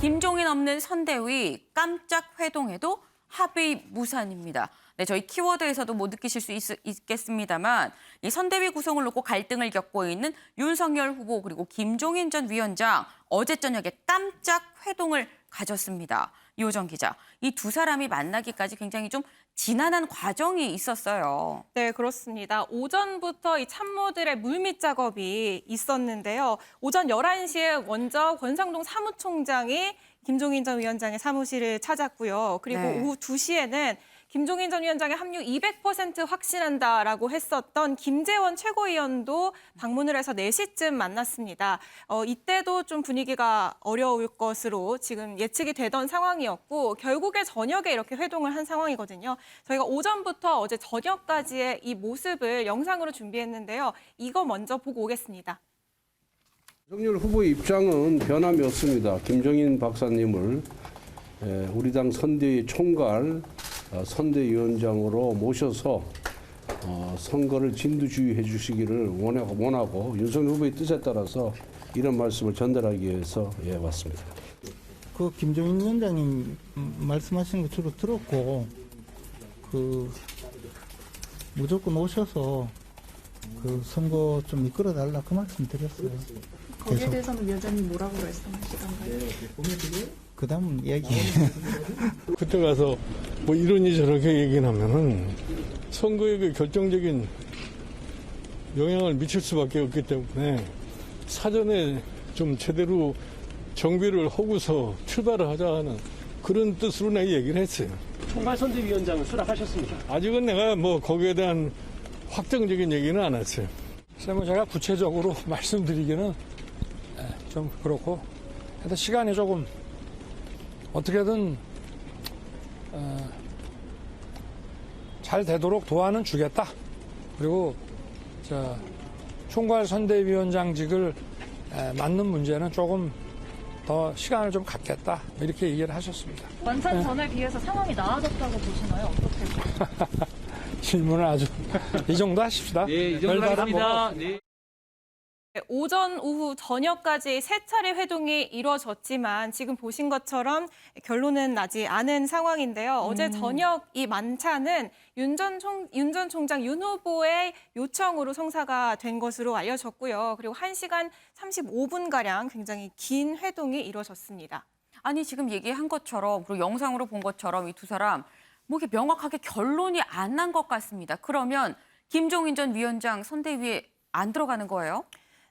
김종인 없는 선대위 깜짝 회동에도 합의 무산입니다. 네, 저희 키워드에서도 못 느끼실 수 있겠습니다만 이 선대위 구성을 놓고 갈등을 겪고 있는 윤석열 후보 그리고 김종인 전 위원장 어제 저녁에 깜짝 회동을 가졌습니다. 이호정 기자, 이 두 사람이 만나기까지 굉장히 좀 지난한 과정이 있었어요. 네, 그렇습니다. 오전부터 이 참모들의 물밑 작업이 있었는데요. 오전 11시에 먼저 권성동 사무총장이 김종인 전 위원장의 사무실을 찾았고요. 그리고 네. 오후 2시에는 김종인 전 위원장의 합류 200% 확신한다라고 했었던 김재원 최고위원도 방문을 해서 4시쯤 만났습니다. 이때도 좀 분위기가 어려울 것으로 지금 예측이 되던 상황이었고 결국에 저녁에 이렇게 회동을 한 상황이거든요. 저희가 오전부터 어제 저녁까지의 이 모습을 영상으로 준비했는데요. 이거 먼저 보고 오겠습니다. 윤석열 후보의 입장은 변함이 없습니다. 김종인 박사님을 우리 당 선대위 총괄 선대위원장으로 모셔서 선거를 진두지휘해 주시기를 원하고 윤석열 후보의 뜻에 따라서 이런 말씀을 전달하기 위해서 왔습니다. 그 김종인 위원장님 말씀하시는 거 주로 들었고 무조건 오셔서 그 선거 좀 이끌어 달라 그 말씀 드렸어요. 거기에 대해서는 위원장님 뭐라고 말씀하시던가요? 그 다음 이야기. 그때 가서 뭐 이러니 저렇게 얘기를 하면은 선거에 그 결정적인 영향을 미칠 수밖에 없기 때문에 사전에 좀 제대로 정비를 하고서 출발을 하자 하는 그런 뜻으로 내가 얘기를 했어요. 총괄선대위원장은 수락하셨습니까? 아직은 내가 뭐 거기에 대한 확정적인 얘기는 안 했어요. 글쎄 뭐 제가 구체적으로 말씀드리기는 좀 그렇고 하여튼 시간이 조금 어떻게든 잘 되도록 도와는 주겠다. 그리고 총괄선대위원장직을 맡는 문제는 조금 더 시간을 좀 갖겠다. 이렇게 얘기를 하셨습니다. 만찬 전에 비해서 상황이 나아졌다고 보시나요? 어떻게? 질문을 아주 이 정도 하십시다. 네, 이 정도 하겠습니다. 네. 오전, 오후, 저녁까지 3차례 회동이 이루어졌지만 지금 보신 것처럼 결론은 나지 않은 상황인데요. 어제 저녁 이 만찬은 윤 전 총장 윤 후보의 요청으로 성사가 된 것으로 알려졌고요. 그리고 1시간 35분가량 굉장히 긴 회동이 이루어졌습니다. 아니 지금 얘기한 것처럼 그리고 영상으로 본 것처럼 이 두 사람 뭐 이렇게 명확하게 결론이 안 난 것 같습니다. 그러면 김종인 전 위원장 선대위에 안 들어가는 거예요?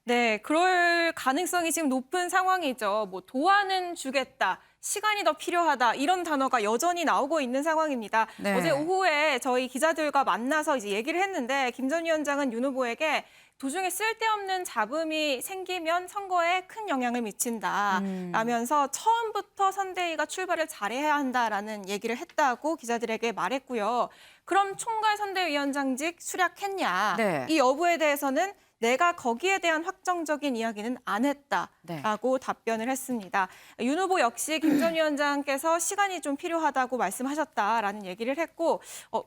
네, 그럴 가능성이 지금 높은 상황이죠. 뭐 도와는 주겠다, 시간이 더 필요하다 이런 단어가 여전히 나오고 있는 상황입니다. 네. 어제 오후에 저희 기자들과 만나서 이제 얘기를 했는데 김 전 위원장은 윤 후보에게 도중에 쓸데없는 잡음이 생기면 선거에 큰 영향을 미친다라면서 처음부터 선대위가 출발을 잘해야 한다라는 얘기를 했다고 기자들에게 말했고요. 그럼 총괄 선대위원장직 수락했냐? 네. 이 여부에 대해서는 내가 거기에 대한 확정적인 이야기는 안 했다라고 답변을 했습니다. 윤 후보 역시 김 전 위원장께서 시간이 좀 필요하다고 말씀하셨다라는 얘기를 했고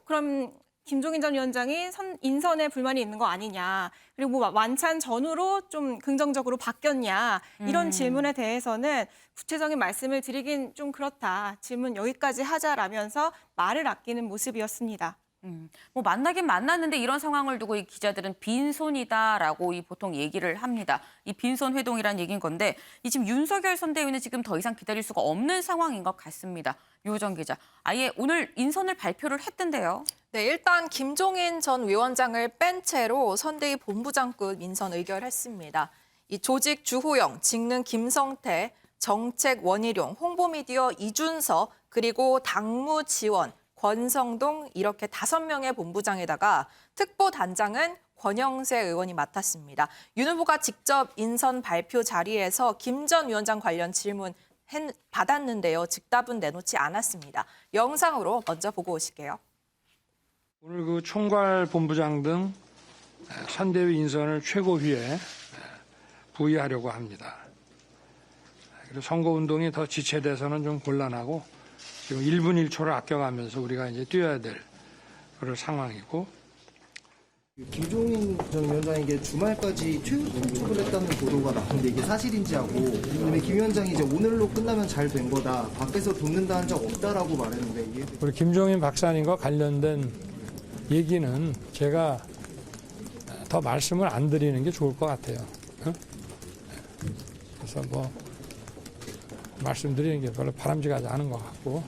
그럼 김종인 전 위원장이 인선에 불만이 있는 거 아니냐. 그리고 뭐 만찬 전후로 좀 긍정적으로 바뀌었냐. 이런 질문에 대해서는 구체적인 말씀을 드리긴 좀 그렇다. 질문 여기까지 하자라면서 말을 아끼는 모습이었습니다. 뭐 만나긴 만났는데 이런 상황을 두고 이 기자들은 빈손이다라고 보통 얘기를 합니다. 이 빈손 회동이란 얘기인 건데 이 지금 윤석열 선대위는 지금 더 이상 기다릴 수가 없는 상황인 것 같습니다. 유호정 기자, 아예 오늘 인선을 발표를 했던데요. 네, 일단 김종인 전 위원장을 뺀 채로 선대위 본부장급 인선 의결했습니다. 이 조직 주호영, 직능 김성태, 정책 원희룡, 홍보미디어 이준서, 그리고 당무 지원, 권성동 이렇게 5명의 본부장에다가 특보단장은 권영세 의원이 맡았습니다. 윤 후보가 직접 인선 발표 자리에서 김 전 위원장 관련 질문 받았는데요. 즉답은 내놓지 않았습니다. 영상으로 먼저 보고 오실게요. 오늘 그 총괄 본부장 등 선대위 인선을 최고위에 부의하려고 합니다. 그리고 선거운동이 더 지체돼서는 좀 곤란하고 지금 1분 1초를 아껴가면서 우리가 이제 뛰어야 될 그런 상황이고 김종인 전 위원장에게 주말까지 최후 통첩을 했다는 보도가 나왔는데 이게 사실인지 하고, 그다음에 김 위원장이 이제 오늘로 끝나면 잘 된 거다, 밖에서 돕는다 한 적 없다라고 말했는데 이게 우리 김종인 박사님과 관련된 얘기는 제가 더 말씀을 안 드리는 게 좋을 것 같아요. 그래서 뭐 말씀드리는 게 별로 바람직하지 않은 것 같고.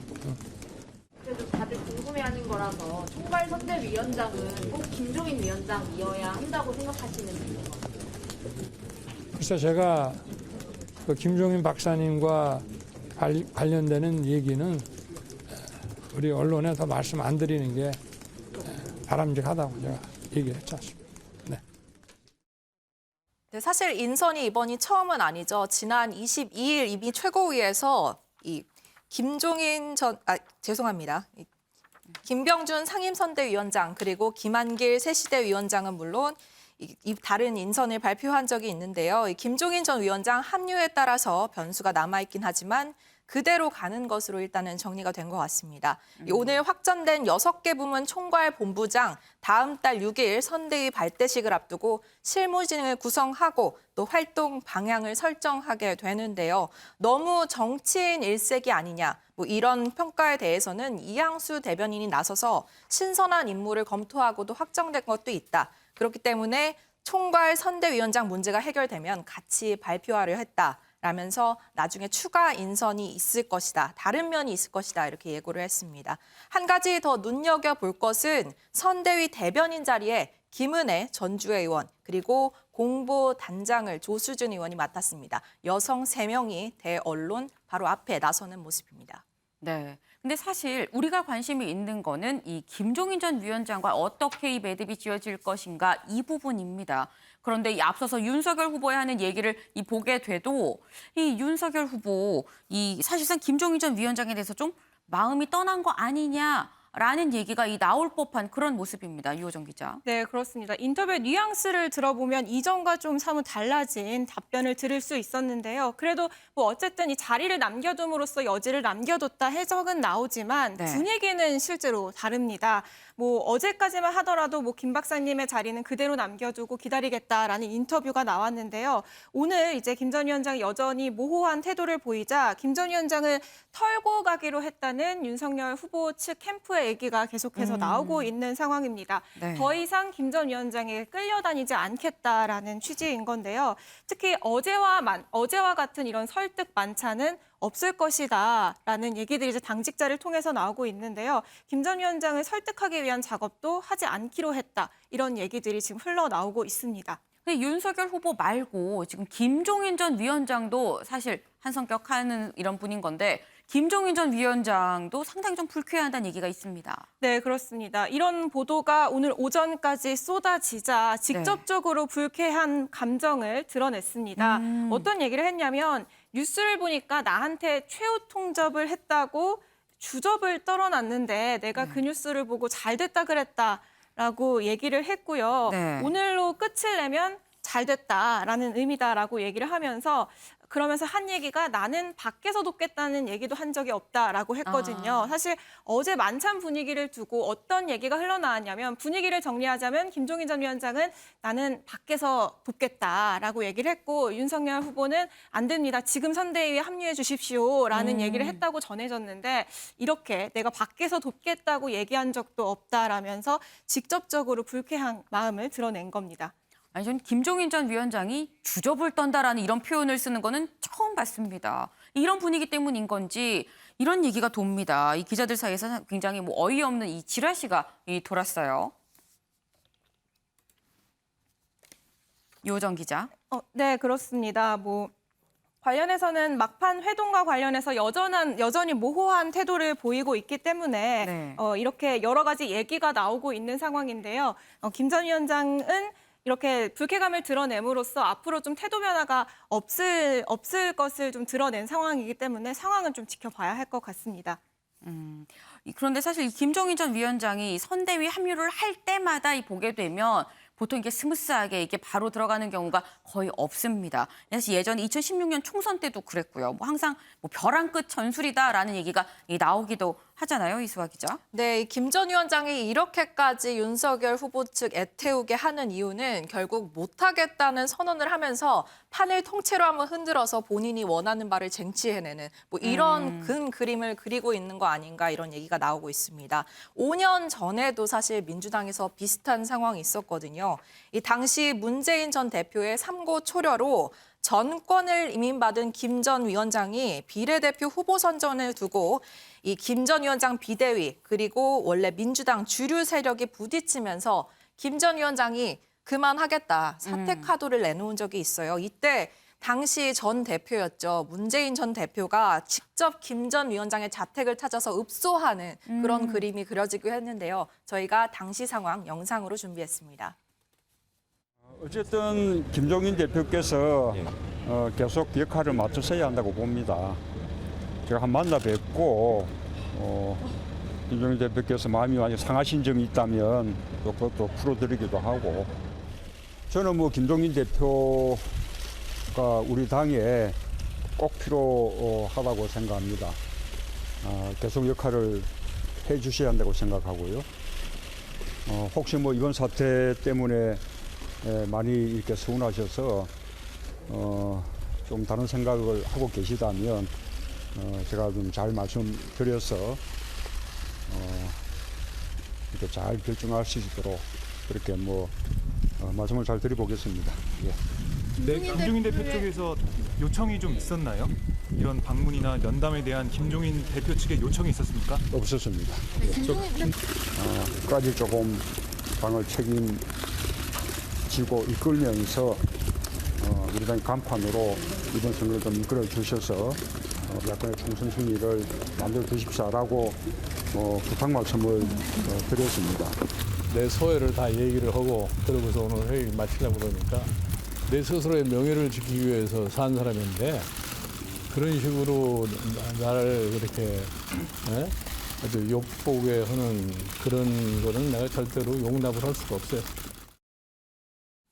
그래도 다들 궁금해하는 거라서 총괄 선대위원장은 꼭 김종인 위원장이어야 한다고 생각하시는지. 그래서 제가 그 김종인 박사님과 관련되는 얘기는 우리 언론에 더 말씀 안 드리는 게 바람직하다고 제가 얘기했지 않습니까? 네. 네, 사실 인선이 이번이 처음은 아니죠. 지난 22일 이미 최고위에서 김병준 상임선대위원장 그리고 김한길 새시대위원장은 물론 이 다른 인선을 발표한 적이 있는데요. 김종인 전 위원장 합류에 따라서 변수가 남아있긴 하지만 그대로 가는 것으로 일단은 정리가 된 것 같습니다. 오늘 확정된 6개 부문 총괄 본부장 다음 달 6일 선대위 발대식을 앞두고 실무진을 구성하고 또 활동 방향을 설정하게 되는데요. 너무 정치인 일색이 아니냐, 뭐 이런 평가에 대해서는 이양수 대변인이 나서서 신선한 인물을 검토하고도 확정된 것도 있다. 그렇기 때문에 총괄 선대위원장 문제가 해결되면 같이 발표하려 했다. 라면서 나중에 추가 인선이 있을 것이다. 다른 면이 있을 것이다. 이렇게 예고를 했습니다. 한 가지 더 눈여겨볼 것은 선대위 대변인 자리에 김은혜 전주의 의원 그리고 공보단장을 조수진 의원이 맡았습니다. 여성 3명이 대언론 바로 앞에 나서는 모습입니다. 네. 근데 사실 우리가 관심이 있는 거는 이 김종인 전 위원장과 어떻게 이 매듭이 지어질 것인가 이 부분입니다. 그런데 이 앞서서 윤석열 후보에 하는 얘기를 보게 돼도 이 윤석열 후보 이 사실상 김종인 전 위원장에 대해서 좀 마음이 떠난 거 아니냐라는 얘기가 나올 법한 그런 모습입니다. 유호정 기자. 네, 그렇습니다. 인터뷰 뉘앙스를 들어보면 이전과 좀 사뭇 달라진 답변을 들을 수 있었는데요. 그래도 뭐 어쨌든 이 자리를 남겨둠으로써 여지를 남겨뒀다 해석은 나오지만 네. 분위기는 실제로 다릅니다. 뭐 어제까지만 하더라도 뭐 김 박사님의 자리는 그대로 남겨두고 기다리겠다라는 인터뷰가 나왔는데요. 오늘 이제 김 전 위원장이 여전히 모호한 태도를 보이자 김 전 위원장을 털고 가기로 했다는 윤석열 후보 측 캠프의 얘기가 계속해서 나오고 있는 상황입니다. 네. 더 이상 김 전 위원장에게 끌려다니지 않겠다라는 취지인 건데요. 특히 어제와 같은 이런 설득 만찬은 없을 것이다라는 얘기들이 이제 당직자를 통해서 나오고 있는데요. 김 전 위원장을 설득하기 위한 작업도 하지 않기로 했다. 이런 얘기들이 지금 흘러나오고 있습니다. 근데 윤석열 후보 말고 지금 김종인 전 위원장도 사실 한 성격하는 이런 분인 건데 김종인 전 위원장도 상당히 좀 불쾌해한다는 얘기가 있습니다. 네, 그렇습니다. 이런 보도가 오늘 오전까지 쏟아지자 직접적으로 불쾌한 감정을 드러냈습니다. 어떤 얘기를 했냐면 뉴스를 보니까 나한테 최후 통첩을 했다고 주접을 떨어놨는데 내가 그 뉴스를 보고 잘 됐다 그랬다라고 얘기를 했고요. 네. 오늘로 끝을 내면 잘 됐다라는 의미다라고 얘기를 하면서 그러면서 한 얘기가 나는 밖에서 돕겠다는 얘기도 한 적이 없다라고 했거든요. 사실 어제 만찬 분위기를 두고 어떤 얘기가 흘러나왔냐면 분위기를 정리하자면 김종인 전 위원장은 나는 밖에서 돕겠다라고 얘기를 했고 윤석열 후보는 안 됩니다. 지금 선대위에 합류해 주십시오라는 얘기를 했다고 전해졌는데 이렇게 내가 밖에서 돕겠다고 얘기한 적도 없다라면서 직접적으로 불쾌한 마음을 드러낸 겁니다. 아니, 전 김종인 전 위원장이 주접을 떤다라는 이런 표현을 쓰는 거는 처음 봤습니다. 이런 분위기 때문인 건지 이런 얘기가 돕니다. 이 기자들 사이에서 굉장히 어이없는 이 지라시가 돌았어요. 유호정 기자. 네, 그렇습니다. 관련해서는 막판 회동과 관련해서 여전히 모호한 태도를 보이고 있기 때문에 네. 이렇게 여러 가지 얘기가 나오고 있는 상황인데요. 김 전 위원장은 이렇게 불쾌감을 드러냄으로써 앞으로 좀 태도 변화가 없을 것을 좀 드러낸 상황이기 때문에 상황은 좀 지켜봐야 할 것 같습니다. 그런데 사실 김종인 전 위원장이 선대위 합류를 할 때마다 보게 되면 보통 이게 스무스하게 이게 바로 들어가는 경우가 거의 없습니다. 사실 예전 2016년 총선 때도 그랬고요. 항상 벼랑 끝 전술이다라는 얘기가 나오기도 하잖아요, 이수아 기자. 네, 김 전 위원장이 이렇게까지 윤석열 후보 측 애태우게 하는 이유는 결국 못하겠다는 선언을 하면서 판을 통째로 한번 흔들어서 본인이 원하는 바를 쟁취해내는 뭐 이런 큰 그림을 그리고 있는 거 아닌가 이런 얘기가 나오고 있습니다. 5년 전에도 사실 민주당에서 비슷한 상황이 있었거든요. 이 당시 문재인 전 대표의 삼고 초려로 전권을 임임받은 김 전 위원장이 비례대표 후보 선전을 두고 이 김 전 위원장 비대위 그리고 원래 민주당 주류 세력이 부딪히면서 김 전 위원장이 그만하겠다 사퇴 카드를 내놓은 적이 있어요. 이때 당시 전 대표였죠. 문재인 전 대표가 직접 김 전 위원장의 자택을 찾아서 읍소하는 그런 그림이 그려지기도 했는데요. 저희가 당시 상황 영상으로 준비했습니다. 어쨌든 김종인 대표께서 계속 역할을 맡으셔야 한다고 봅니다. 제가 한 만나 뵙고 김종인 대표께서 마음이 많이 상하신 점이 있다면 또 그것도 풀어드리기도 하고 저는 뭐 김종인 대표가 우리 당에 꼭 필요하다고 생각합니다. 계속 역할을 해주셔야 한다고 생각하고요. 혹시 뭐 이번 사태 때문에 많이 이렇게 서운하셔서 좀 다른 생각을 하고 계시다면 제가 좀 잘 말씀드려서 이렇게 잘 결정할 수 있도록 그렇게 뭐 말씀을 잘 드려보겠습니다. 예. 네, 김종인 대표 쪽에서 요청이 좀 있었나요? 이런 방문이나 면담에 대한 김종인 대표 측의 요청이 있었습니까? 없었습니다. 예. 끝까지 조금 당을 책임지고 이끌면서 우리 당 간판으로 이번 선거를 좀 이끌어 주셔서 야권의 총선 승리를 만들어 주십시오라고 부탁 말씀을 드렸습니다. 내 소회를 다 얘기를 하고 그러고서 오늘 회의 마치려고 그러니까 내 스스로의 명예를 지키기 위해서 산 사람인데 그런 식으로 나를 그렇게 아주 욕보게 하는 그런 거는 내가 절대로 용납을 할 수가 없어요.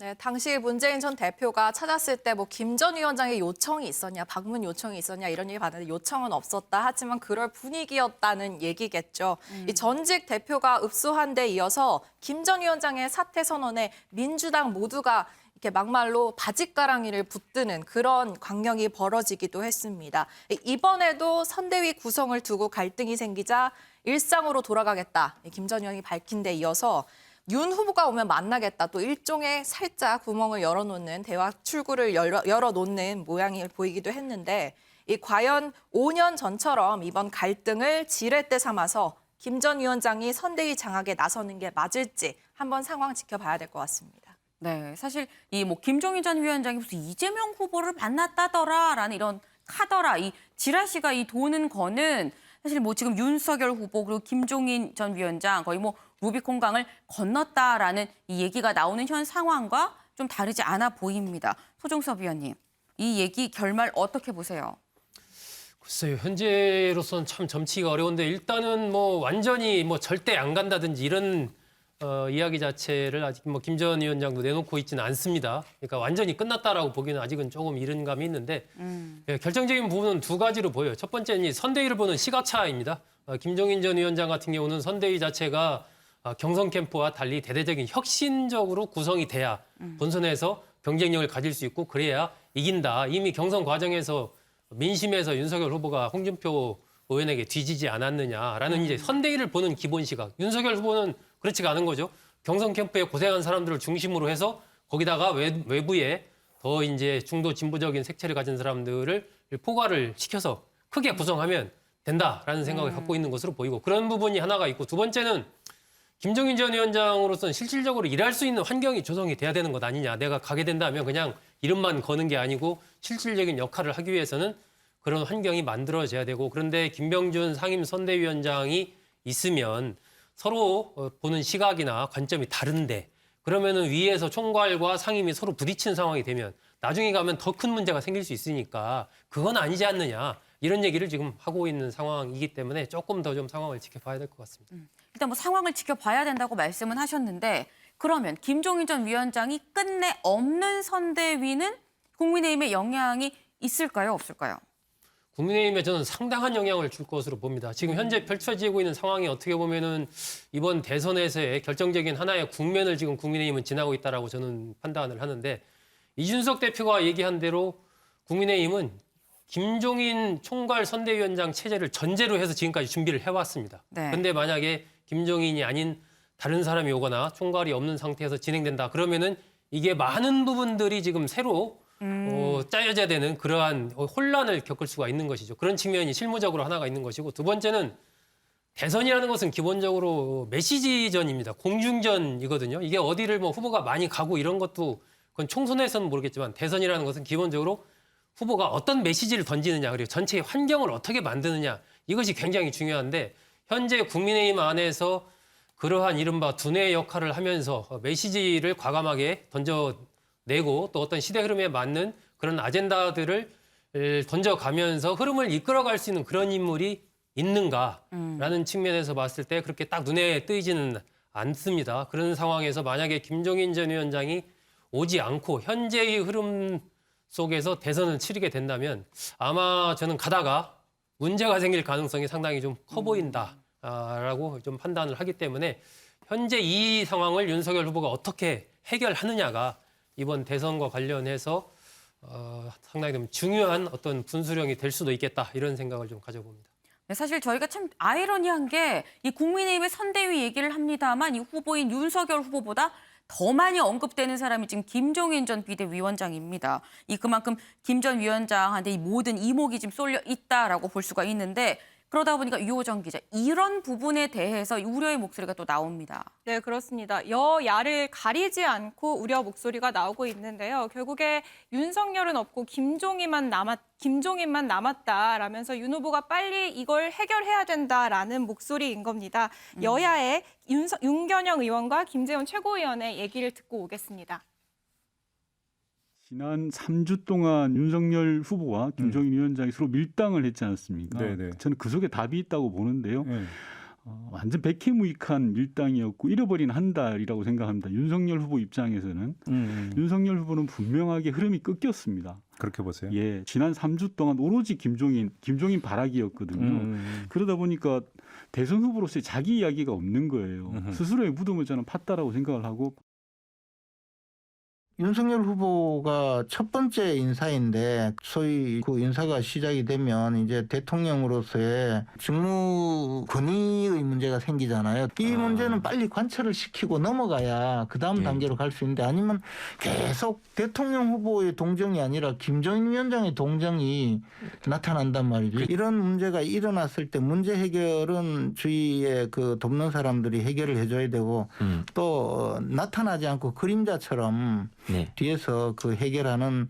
네, 당시 문재인 전 대표가 찾았을 때 뭐 김 전 위원장의 요청이 있었냐, 방문 요청이 있었냐 이런 얘기 받는데 요청은 없었다. 하지만 그럴 분위기였다는 얘기겠죠. 이 전직 대표가 읍소한 데 이어서 김 전 위원장의 사퇴 선언에 민주당 모두가 이렇게 막말로 바짓가랑이를 붙드는 그런 광경이 벌어지기도 했습니다. 이번에도 선대위 구성을 두고 갈등이 생기자 일상으로 돌아가겠다. 김 전 의원이 밝힌 데 이어서 윤 후보가 오면 만나겠다. 또 일종의 살짝 구멍을 열어놓는 대화 출구를 열어놓는 모양이 보이기도 했는데 과연 5년 전처럼 이번 갈등을 지렛대 삼아서 김 전 위원장이 선대위 장악에 나서는 게 맞을지 한번 상황 지켜봐야 될 것 같습니다. 네, 사실 이 뭐 김종인 전 위원장이 무슨 이재명 후보를 만났다더라라는 이런 카더라, 이 지라시가 이 도는 거는 사실 뭐 지금 윤석열 후보 그리고 김종인 전 위원장 거의 뭐 루비콘강을 건넜다라는 이 얘기가 나오는 현 상황과 좀 다르지 않아 보입니다. 소종섭 위원님, 이 얘기 결말 어떻게 보세요? 글쎄요, 현재로서는 참 점치기가 어려운데 일단은 뭐 완전히 뭐 절대 안 간다든지 이런 이야기 자체를 아직 뭐 김 전 위원장도 내놓고 있지는 않습니다. 그러니까 완전히 끝났다라고 보기는 아직은 조금 이른 감이 있는데 예, 결정적인 부분은 두 가지로 보여요. 첫 번째는 이 선대위를 보는 시각차이입니다. 김종인 전 위원장 같은 경우는 선대위 자체가 경선 캠프와 달리 대대적인 혁신적으로 구성이 돼야 본선에서 경쟁력을 가질 수 있고 그래야 이긴다. 이미 경선 과정에서 민심에서 윤석열 후보가 홍준표 의원에게 뒤지지 않았느냐라는 이제 선대위를 보는 기본 시각. 윤석열 후보는 그렇지가 않은 거죠. 경선 캠프에 고생한 사람들을 중심으로 해서 거기다가 외부에 더 이제 중도 진보적인 색채를 가진 사람들을 포괄을 시켜서 크게 구성하면 된다라는 생각을 갖고 있는 것으로 보이고 그런 부분이 하나가 있고 두 번째는 김종인 전 위원장으로서는 실질적으로 일할 수 있는 환경이 조성이 돼야 되는 것 아니냐. 내가 가게 된다면 그냥 이름만 거는 게 아니고 실질적인 역할을 하기 위해서는 그런 환경이 만들어져야 되고 그런데 김병준 상임선대위원장이 있으면 서로 보는 시각이나 관점이 다른데 그러면은 위에서 총괄과 상임이 서로 부딪히는 상황이 되면 나중에 가면 더 큰 문제가 생길 수 있으니까 그건 아니지 않느냐. 이런 얘기를 지금 하고 있는 상황이기 때문에 조금 더 좀 상황을 지켜봐야 될 것 같습니다. 일단 뭐 상황을 지켜봐야 된다고 말씀은 하셨는데 그러면 김종인 전 위원장이 끝내 없는 선대위는 국민의힘에 영향이 있을까요, 없을까요? 국민의힘에 저는 상당한 영향을 줄 것으로 봅니다. 지금 현재 펼쳐지고 있는 상황이 어떻게 보면은 이번 대선에서의 결정적인 하나의 국면을 지금 국민의힘은 지나고 있다라고 저는 판단을 하는데, 이준석 대표가 얘기한 대로 국민의힘은 김종인 총괄 선대위원장 체제를 전제로 해서 지금까지 준비를 해왔습니다. 그런데 만약에 김종인이 아닌 다른 사람이 오거나 총괄이 없는 상태에서 진행된다 그러면은 이게 많은 부분들이 지금 새로 짜여져야 되는 그러한 혼란을 겪을 수가 있는 것이죠. 그런 측면이 실무적으로 하나가 있는 것이고, 두 번째는 대선이라는 것은 기본적으로 메시지전입니다. 공중전이거든요. 이게 어디를 뭐 후보가 많이 가고 이런 것도 그건 총선에서는 모르겠지만, 대선이라는 것은 기본적으로 후보가 어떤 메시지를 던지느냐, 그리고 전체의 환경을 어떻게 만드느냐, 이것이 굉장히 중요한데, 현재 국민의힘 안에서 그러한 이른바 두뇌 역할을 하면서 메시지를 과감하게 던져내고 또 어떤 시대 흐름에 맞는 그런 아젠다들을 던져가면서 흐름을 이끌어갈 수 있는 그런 인물이 있는가라는 측면에서 봤을 때 그렇게 딱 눈에 띄지는 않습니다. 그런 상황에서 만약에 김종인 전 위원장이 오지 않고 현재의 흐름 속에서 대선을 치르게 된다면 아마 저는 가다가 문제가 생길 가능성이 상당히 좀 커 보인다라고 좀 판단을 하기 때문에, 현재 이 상황을 윤석열 후보가 어떻게 해결하느냐가 이번 대선과 관련해서 상당히 좀 중요한 어떤 분수령이 될 수도 있겠다, 이런 생각을 좀 가져봅니다. 네, 사실 저희가 참 아이러니한 게 이 국민의힘의 선대위 얘기를 합니다만 이 후보인 윤석열 후보보다 더 많이 언급되는 사람이 지금 김종인 전 비대위원장입니다. 그만큼 김 전 위원장한테 이 모든 이목이 지금 쏠려 있다라고 볼 수가 있는데, 그러다 보니까 유호정 기자, 이런 부분에 대해서 우려의 목소리가 또 나옵니다. 네, 그렇습니다. 여야를 가리지 않고 우려 목소리가 나오고 있는데요. 결국에 윤석열은 없고 김종인만 남았다라면서 윤 후보가 빨리 이걸 해결해야 된다라는 목소리인 겁니다. 여야의 윤건영 의원과 김재원 최고위원의 얘기를 듣고 오겠습니다. 지난 3주 동안 윤석열 후보와 김종인 위원장이 서로 밀당을 했지 않았습니까? 네네. 저는 그 속에 답이 있다고 보는데요. 완전 백해무익한 밀당이었고 잃어버린 한 달이라고 생각합니다. 윤석열 후보 입장에서는 윤석열 후보는 분명하게 흐름이 끊겼습니다. 그렇게 보세요? 예, 지난 3주 동안 오로지 김종인 바라기였거든요. 그러다 보니까 대선 후보로서의 자기 이야기가 없는 거예요. 스스로의 무덤을 저는 팠다라고 생각을 하고. 윤석열 후보가 첫 번째 인사인데 소위 그 인사가 시작이 되면 이제 대통령으로서의 직무 권위의 문제가 생기잖아요. 이 문제는 빨리 관철을 시키고 넘어가야 그 다음 단계로 갈 수 있는데, 아니면 계속 대통령 후보의 동정이 아니라 김종인 위원장의 동정이 나타난단 말이죠. 이런 문제가 일어났을 때 문제 해결은 주위에 그 돕는 사람들이 해결을 해줘야 되고 또 나타나지 않고 그림자처럼 뒤에서 그 해결하는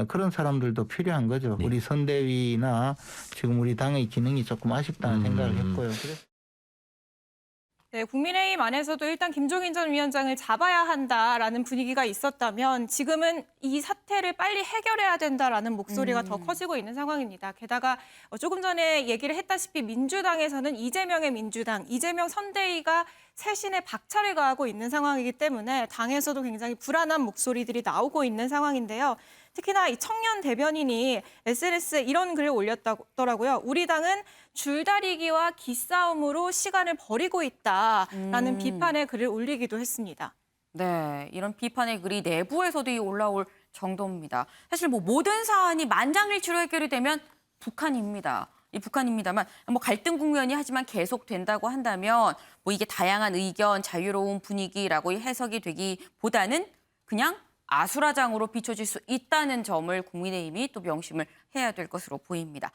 그런 사람들도 필요한 거죠. 우리 선대위나 지금 우리 당의 기능이 조금 아쉽다는 생각을 했고요. 네, 국민의힘 안에서도 일단 김종인 전 위원장을 잡아야 한다라는 분위기가 있었다면, 지금은 이 사태를 빨리 해결해야 된다라는 목소리가 더 커지고 있는 상황입니다. 게다가 조금 전에 얘기를 했다시피 민주당에서는 이재명의 민주당, 이재명 선대위가 쇄신에 박차를 가하고 있는 상황이기 때문에 당에서도 굉장히 불안한 목소리들이 나오고 있는 상황인데요. 특히나 이 청년 대변인이 SNS에 이런 글을 올렸더라고요. 우리 당은 줄다리기와 기싸움으로 시간을 버리고 있다라는 비판의 글을 올리기도 했습니다. 네, 이런 비판의 글이 내부에서도 올라올 정도입니다. 사실 뭐 모든 사안이 만장일치로 해결이 되면 북한입니다만 뭐 갈등 국면이 하지만 계속된다고 한다면 뭐 이게 다양한 의견, 자유로운 분위기라고 해석이 되기보다는 그냥 아수라장으로 비춰질 수 있다는 점을 국민의힘이 또 명심을 해야 될 것으로 보입니다.